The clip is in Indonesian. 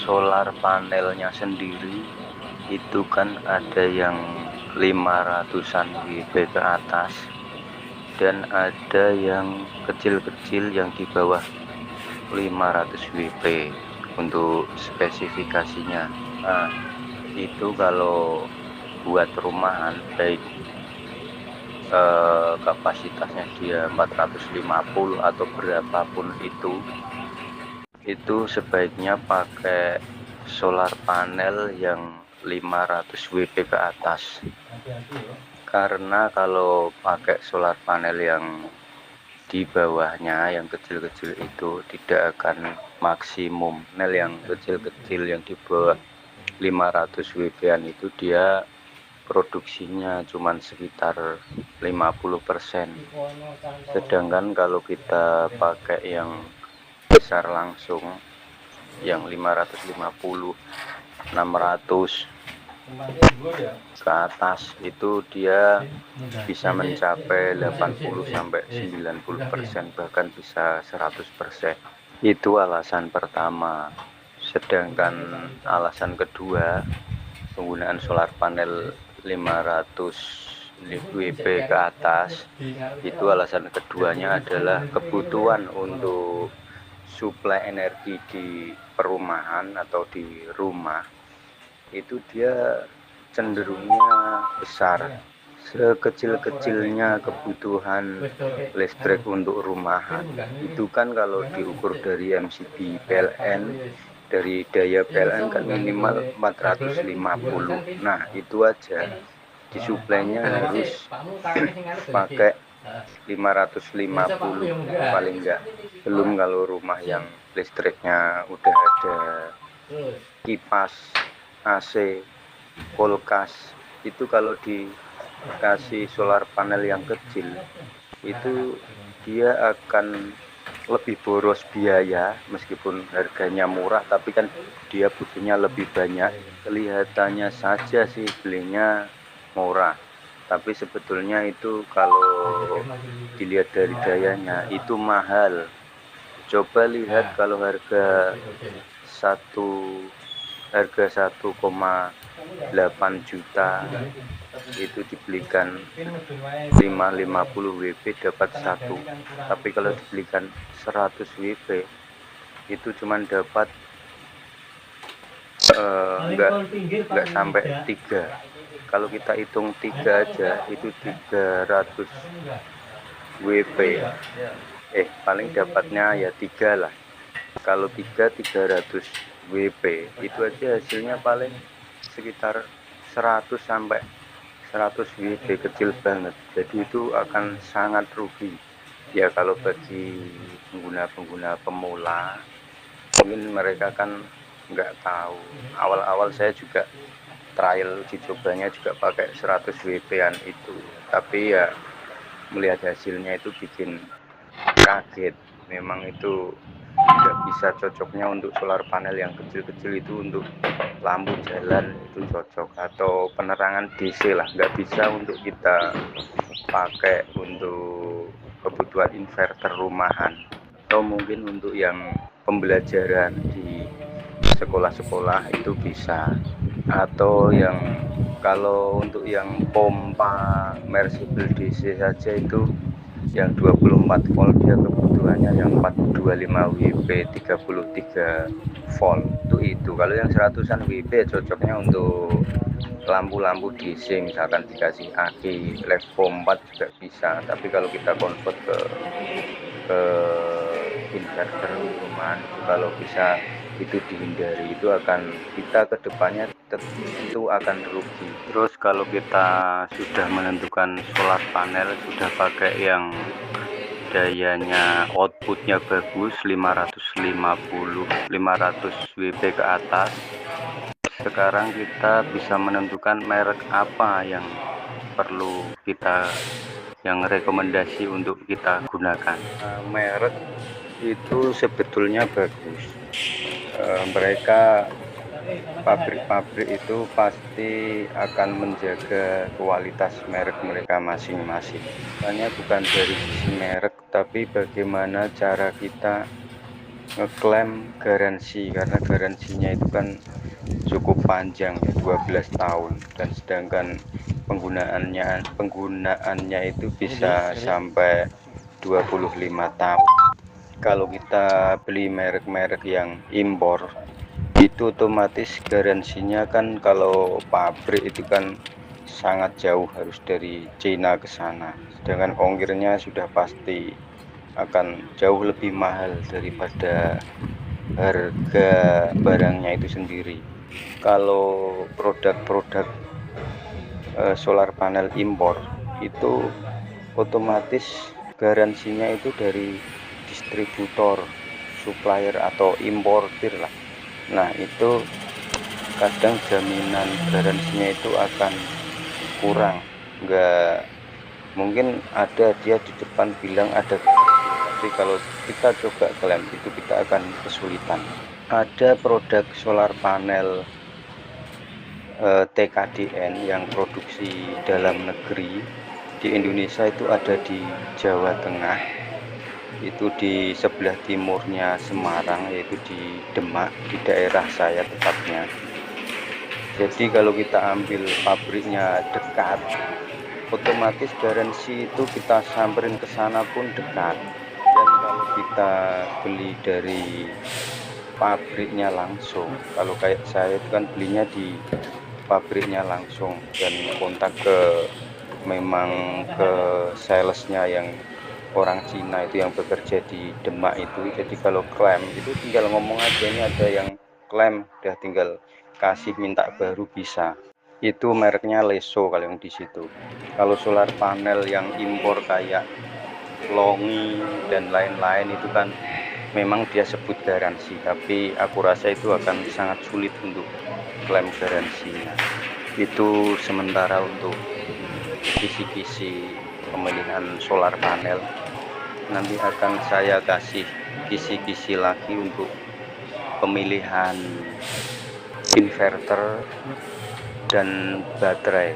solar panelnya sendiri itu kan ada yang 500-an WP ke atas dan ada yang kecil-kecil yang di bawah 500 WP untuk spesifikasinya. Nah, itu kalau buat rumahan baik kapasitasnya dia 450 atau berapapun itu sebaiknya pakai solar panel yang 500 WP ke atas, karena kalau pakai solar panel yang di bawahnya yang kecil-kecil itu tidak akan maksimum. Panel yang kecil-kecil yang di bawah 500 WP-an itu dia produksinya cuma sekitar 50%, sedangkan kalau kita pakai yang besar langsung yang 550 600 ke atas itu dia bisa mencapai 80-90%, bahkan bisa 100%. Itu alasan pertama. Sedangkan alasan kedua, penggunaan solar panel 500 WP ke atas, itu alasan keduanya adalah kebutuhan untuk suplai energi di perumahan atau di rumah itu dia cenderungnya besar. Sekecil-kecilnya kebutuhan listrik untuk rumahan itu kan kalau diukur dari MCB PLN, dari daya PLN kan minimal 450. Nah itu aja disuplainya harus pakai 550 paling enggak. Belum kalau rumah yang listriknya udah ada kipas, AC, kulkas, itu kalau dikasih solar panel yang kecil itu dia akan lebih boros biaya. Meskipun harganya murah tapi kan dia butuhnya lebih banyak. Kelihatannya saja sih belinya murah, tapi sebetulnya itu kalau dilihat dari dayanya itu mahal. Coba lihat kalau harga 1,8 juta itu dibelikan 50 WP dapat satu, tapi kalau dibelikan 100 WP itu cuma dapat enggak sampai 3. Kalau kita hitung 3 aja itu 300 WP, paling dapatnya ya 3 lah. Kalau 300 WP itu aja hasilnya paling sekitar 100 sampai 100 WP, kecil banget. Jadi itu akan sangat rugi ya kalau bagi pengguna-pengguna pemula. Mungkin mereka kan nggak tahu. Awal-awal saya juga trial uji cobanya juga pakai 100 WP-an itu, tapi ya melihat hasilnya itu bikin kaget. Memang itu nggak bisa cocoknya untuk solar panel yang kecil-kecil itu. Untuk lampu jalan itu cocok, atau penerangan DC lah, nggak bisa untuk kita pakai untuk kebutuhan inverter rumahan. Atau mungkin untuk yang pembelajaran di sekolah-sekolah itu bisa, atau yang kalau untuk yang pompa mersible DC saja itu yang 24 volt dia kebutuhannya yang 425 WP 33 volt itu. Kalau yang 100-an WP cocoknya untuk lampu-lampu DC, misalkan dikasih aki level 4 juga bisa. Tapi kalau kita convert ke inverter rumahan itu kalau bisa itu dihindari. Itu akan kita kedepannya tentu akan rugi. Terus kalau kita sudah menentukan solar panel, sudah pakai yang dayanya outputnya bagus 550 500 WP ke atas, sekarang kita bisa menentukan merek apa yang perlu kita, yang rekomendasi untuk kita gunakan. Merek itu sebetulnya bagus. Mereka pabrik-pabrik itu pasti akan menjaga kualitas merek mereka masing-masing. Hanya bukan dari sisi merek, tapi bagaimana cara kita ngeklaim garansi, karena garansinya itu kan cukup panjang ya, 12 tahun, dan sedangkan penggunaannya itu bisa sampai 25 tahun. Kalau kita beli merek-merek yang impor itu otomatis garansinya kan, kalau pabrik itu kan sangat jauh, harus dari Cina ke sana, sedangkan ongkirnya sudah pasti akan jauh lebih mahal daripada harga barangnya itu sendiri. Kalau produk-produk solar panel impor itu otomatis garansinya itu dari distributor, supplier atau importir lah. Nah itu kadang jaminan garansinya itu akan kurang, enggak, mungkin ada dia di depan bilang ada garansi, tapi kalau kita coba klaim itu kita akan kesulitan. Ada produk solar panel TKDN yang produksi dalam negeri di Indonesia, itu ada di Jawa Tengah, itu di sebelah timurnya Semarang, yaitu di Demak, di daerah saya tepatnya. Jadi kalau kita ambil pabriknya dekat, otomatis garansi itu kita samperin ke sana pun dekat. Dan kalau kita beli dari pabriknya langsung, kalau kayak saya itu kan belinya di pabriknya langsung, dan kontak ke, memang ke salesnya yang orang Cina itu yang bekerja di Demak itu. Jadi kalau klaim itu tinggal ngomong aja, ini ada yang klaim, udah tinggal kasih minta baru bisa. Itu mereknya Leso kalau yang di situ. Kalau solar panel yang impor kayak Longi dan lain-lain itu kan memang dia sebut garansi, tapi aku rasa itu akan sangat sulit untuk klaim garansinya. Itu sementara untuk kisi-kisi pemilihan solar panel. Nanti akan saya kasih kisi-kisi lagi untuk pemilihan inverter dan baterai.